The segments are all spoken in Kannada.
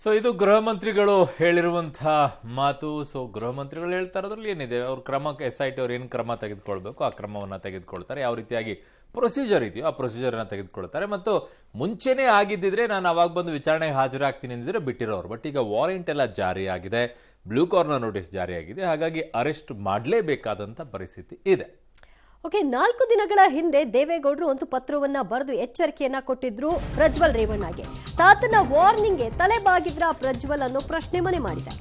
ಸೊ ಇದು ಗೃಹ ಮಂತ್ರಿಗಳು ಹೇಳಿರುವಂತಹ ಮಾತು. ಸೊ ಗೃಹ ಮಂತ್ರಿಗಳು ಹೇಳ್ತಾ ಇರೋದ್ರಲ್ಲಿ ಏನಿದೆ, ಅವ್ರ ಕ್ರಮಕ್ಕೆ SIT ಅವ್ರು ಏನು ಕ್ರಮ ತೆಗೆದುಕೊಳ್ಬೇಕು ಆ ಕ್ರಮವನ್ನು ತೆಗೆದುಕೊಳ್ತಾರೆ. ಯಾವ ರೀತಿಯಾಗಿ ಪ್ರೊಸೀಜರ್ ಇದೆಯೋ ಆ ಪ್ರೊಸೀಜರ್ನ ತೆಗೆದುಕೊಳ್ತಾರೆ. ಮತ್ತು ಮುಂಚೆನೇ ಆಗಿದ್ದಿದ್ರೆ ನಾನು ಅವಾಗ ಬಂದು ವಿಚಾರಣೆಗೆ ಹಾಜರಾಗ್ತೀನಿ ಅಂದಿದ್ರೆ ಬಿಟ್ಟಿರೋರು. ಬಟ್ ಈಗ ವಾರೆಂಟ್ ಎಲ್ಲ ಜಾರಿಯಾಗಿದೆ, ಬ್ಲೂ ಕಾರ್ನರ್ ನೋಟಿಸ್ ಜಾರಿಯಾಗಿದೆ. ಹಾಗಾಗಿ ಅರೆಸ್ಟ್ ಮಾಡಲೇಬೇಕಾದಂಥ ಪರಿಸ್ಥಿತಿ ಇದೆ. ಓಕೆ, 4 ದಿನಗಳ ಹಿಂದೆ ದೇವೇಗೌಡರು ಒಂದು ಪತ್ರವನ್ನ ಬರೆದು ಎಚ್ಚರಿಕೆಯನ್ನ ಕೊಟ್ಟಿದ್ರು ಪ್ರಜ್ವಲ್ ರೇವಣ್ಣಗೆ. ತಾತನ ವಾರ್ನಿಂಗ್ಗೆ ತಲೆಬಾಗಿದ್ರ ಪ್ರಜ್ವಲ್ ಅನ್ನೋ ಪ್ರಶ್ನೆ ಮನೆ ಮಾಡಿದೆ.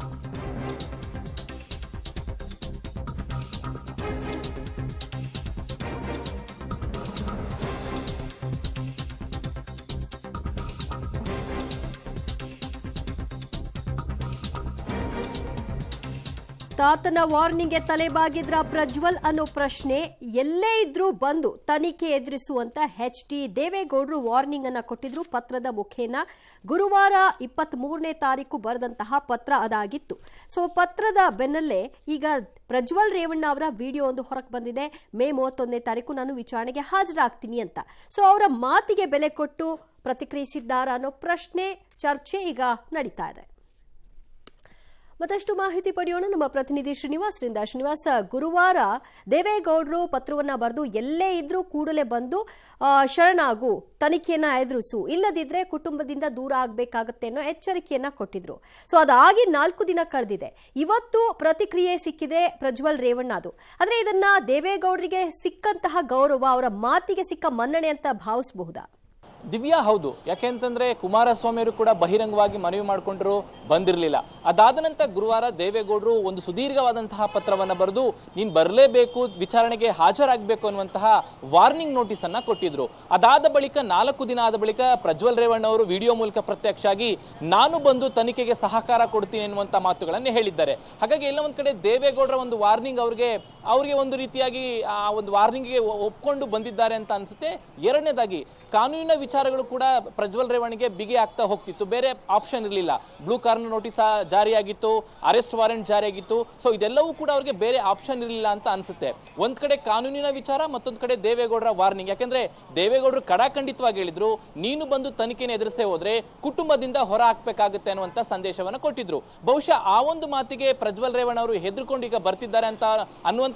ತಾತನ ವಾರ್ನಿಂಗ್ಗೆ ತಲೆಬಾಗಿದ್ರ ಪ್ರಜ್ವಲ್ ಅನ್ನೋ ಪ್ರಶ್ನೆ ಎಲ್ಲೇ ಇದ್ರೂ ಬಂದು ತನಿಖೆ ಎದುರಿಸುವಂತ HT ದೇವೇಗೌಡರು ವಾರ್ನಿಂಗ್ ಅನ್ನ ಕೊಟ್ಟಿದ್ರು ಪತ್ರದ ಮುಖೇನ. ಗುರುವಾರ 23ನೇ ತಾರೀಕು ಬರೆದಂತಹ ಪತ್ರ ಅದಾಗಿತ್ತು. ಸೊ ಪತ್ರದ ಬೆನ್ನಲ್ಲೇ ಈಗ ಪ್ರಜ್ವಲ್ ರೇವಣ್ಣ ಅವರ ವಿಡಿಯೋ ಒಂದು ಹೊರಗೆ ಬಂದಿದೆ. ಮೇ 31ನೇ ತಾರೀಕು ನಾನು ವಿಚಾರಣೆಗೆ ಹಾಜರಾಗ್ತೀನಿ ಅಂತ. ಸೊ ಅವರ ಮಾತಿಗೆ ಬೆಲೆ ಕೊಟ್ಟು ಪ್ರತಿಕ್ರಿಯಿಸಿದ್ದಾರಾ ಅನ್ನೋ ಪ್ರಶ್ನೆ, ಚರ್ಚೆ ಈಗ ನಡೀತಾ ಇದೆ. ಮತ್ತಷ್ಟು ಮಾಹಿತಿ ಪಡೆಯೋಣ ನಮ್ಮ ಪ್ರತಿನಿಧಿ ಶ್ರೀನಿವಾಸರಿಂದ. ಶ್ರೀನಿವಾಸ, ಗುರುವಾರ ದೇವೇಗೌಡರು ಪತ್ರವನ್ನ ಬರೆದು ಎಲ್ಲೇ ಇದ್ರೂ ಕೂಡಲೇ ಬಂದು ಶರಣಾಗು, ತನಿಖೆಯನ್ನ ಎದುರಿಸು, ಇಲ್ಲದಿದ್ರೆ ಕುಟುಂಬದಿಂದ ದೂರ ಆಗ್ಬೇಕಾಗತ್ತೆ ಅನ್ನೋ ಎಚ್ಚರಿಕೆಯನ್ನ ಕೊಟ್ಟಿದ್ರು. ಸೊ ಅದಾಗಿ 4 ದಿನ ಕಳೆದಿದೆ. ಇವತ್ತು ಪ್ರತಿಕ್ರಿಯೆ ಸಿಕ್ಕಿದೆ ಪ್ರಜ್ವಲ್ ರೇವಣ್ಣದು. ಆದ್ರೆ ಇದನ್ನ ದೇವೇಗೌಡರಿಗೆ ಸಿಕ್ಕಂತಹ ಗೌರವ, ಅವರ ಮಾತಿಗೆ ಸಿಕ್ಕ ಮನ್ನಣೆ ಅಂತ ಭಾವಿಸಬಹುದಾ? ದಿವ್ಯಾ, ಹೌದು. ಯಾಕೆಂತಂದ್ರೆ ಕುಮಾರಸ್ವಾಮಿ ಅವರು ಕೂಡ ಬಹಿರಂಗವಾಗಿ ಮನವಿ ಮಾಡಿಕೊಂಡ್ರು, ಬಂದಿರಲಿಲ್ಲ. ಅದಾದ ನಂತರ ಗುರುವಾರ ದೇವೇಗೌಡರು ಒಂದು ಸುದೀರ್ಘವಾದಂತಹ ಪತ್ರವನ್ನ ಬರೆದು ನೀನ್ ಬರಲೇಬೇಕು, ವಿಚಾರಣೆಗೆ ಹಾಜರಾಗಬೇಕು ಅನ್ನುವಂತಹ ವಾರ್ನಿಂಗ್ ನೋಟಿಸ್ ಅನ್ನ ಕೊಟ್ಟಿದ್ರು. ಅದಾದ ಬಳಿಕ 4 ದಿನ ಆದ ಬಳಿಕ ಪ್ರಜ್ವಲ್ ರೇವಣ್ಣ ಅವರು ವಿಡಿಯೋ ಮೂಲಕ ಪ್ರತ್ಯಕ್ಷ ಆಗಿ ನಾನು ಬಂದು ತನಿಖೆಗೆ ಸಹಕಾರ ಕೊಡ್ತೀನಿ ಎನ್ನುವಂತ ಮಾತುಗಳನ್ನೇ ಹೇಳಿದ್ದಾರೆ. ಹಾಗಾಗಿ ಎಲ್ಲ ಒಂದ್ ಕಡೆ ದೇವೇಗೌಡರ ಒಂದು ವಾರ್ನಿಂಗ್ ಅವ್ರಿಗೆ ಒಂದು ರೀತಿಯಾಗಿ ಆ ಒಂದು ವಾರ್ನಿಂಗ್ಗೆ ಒಪ್ಕೊಂಡು ಬಂದಿದ್ದಾರೆ ಅಂತ ಅನ್ಸುತ್ತೆ. ಎರಡನೇದಾಗಿ ಕಾನೂನಿನ ವಿಚಾರಗಳು ಕೂಡ ಪ್ರಜ್ವಲ್ ರೇವಣ್ಣಿಗೆ ಬಿಗಿ ಆಗ್ತಾ ಹೋಗ್ತಿತ್ತು. ಬೇರೆ ಆಪ್ಷನ್ ಇರಲಿಲ್ಲ. ಬ್ಲೂ ಕಾರ್ನರ್ ನೋಟಿಸ್ ಜಾರಿಯಾಗಿತ್ತು, ಅರೆಸ್ಟ್ ವಾರೆಂಟ್ ಜಾರಿಯಾಗಿತ್ತು. ಸೊ ಇದೆಲ್ಲವೂ ಕೂಡ ಅವ್ರಿಗೆ ಬೇರೆ ಆಪ್ಷನ್ ಇರಲಿಲ್ಲ ಅಂತ ಅನ್ಸುತ್ತೆ. ಒಂದ್ ಕಡೆ ಕಾನೂನಿನ ವಿಚಾರ, ಮತ್ತೊಂದ್ ಕಡೆ ದೇವೇಗೌಡರ ವಾರ್ನಿಂಗ್. ಯಾಕೆಂದ್ರೆ ದೇವೇಗೌಡರು ಕಡಾಖಂಡಿತವಾಗಿ ಹೇಳಿದ್ರು, ನೀನು ಬಂದು ತನಿಖೆನ ಎದುರಿಸೇ ಹೋದ್ರೆ ಕುಟುಂಬದಿಂದ ಹೊರ ಹಾಕ್ಬೇಕಾಗುತ್ತೆ ಅನ್ನುವಂತ ಸಂದೇಶವನ್ನ ಕೊಟ್ಟಿದ್ರು. ಬಹುಶಃ ಆ ಒಂದು ಮಾತಿಗೆ ಪ್ರಜ್ವಲ್ ರೇವಣ್ಣ ಅವರು ಹೆದರ್ಕೊಂಡು ಈಗ ಬರ್ತಿದ್ದಾರೆ ಅಂತ ಅನ್ನುವಂತ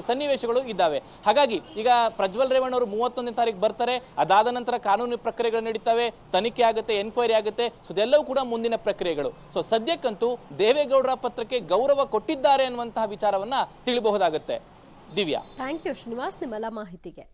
ಸನ್ನಿವೇಶಗಳು ಇದ್ದಾವೆ. ಹಾಗಾಗಿ ಈಗ ಪ್ರಜ್ವಲ್ ರೇವಣ್ಣ ಅವರು 31ನೇ ತಾರೀಕು ಬರ್ತಾರೆ. ಅದಾದ ನಂತರ ಕಾನೂನು ಪ್ರಕ್ರಿಯೆಗಳು ನಡೀತವೆ, ತನಿಖೆ ಆಗುತ್ತೆ, ಎನ್ಕ್ವೈರಿ ಆಗುತ್ತೆ. ಸೊ ಇದೆಲ್ಲವೂ ಕೂಡ ಮುಂದಿನ ಪ್ರಕ್ರಿಯೆಗಳು. ಸೊ ಸದ್ಯಕ್ಕಂತೂ ದೇವೇಗೌಡರ ಪತ್ರಕ್ಕೆ ಗೌರವ ಕೊಟ್ಟಿದ್ದಾರೆ ಅನ್ನುವಂತಹ ವಿಚಾರವನ್ನ ತಿಳಿಬಹುದಾಗುತ್ತೆ. ದಿವ್ಯಾ, ಥ್ಯಾಂಕ್ ಯು ಶ್ರೀನಿವಾಸ್ ನಿಮ್ಮೆಲ್ಲ ಮಾಹಿತಿಗೆ.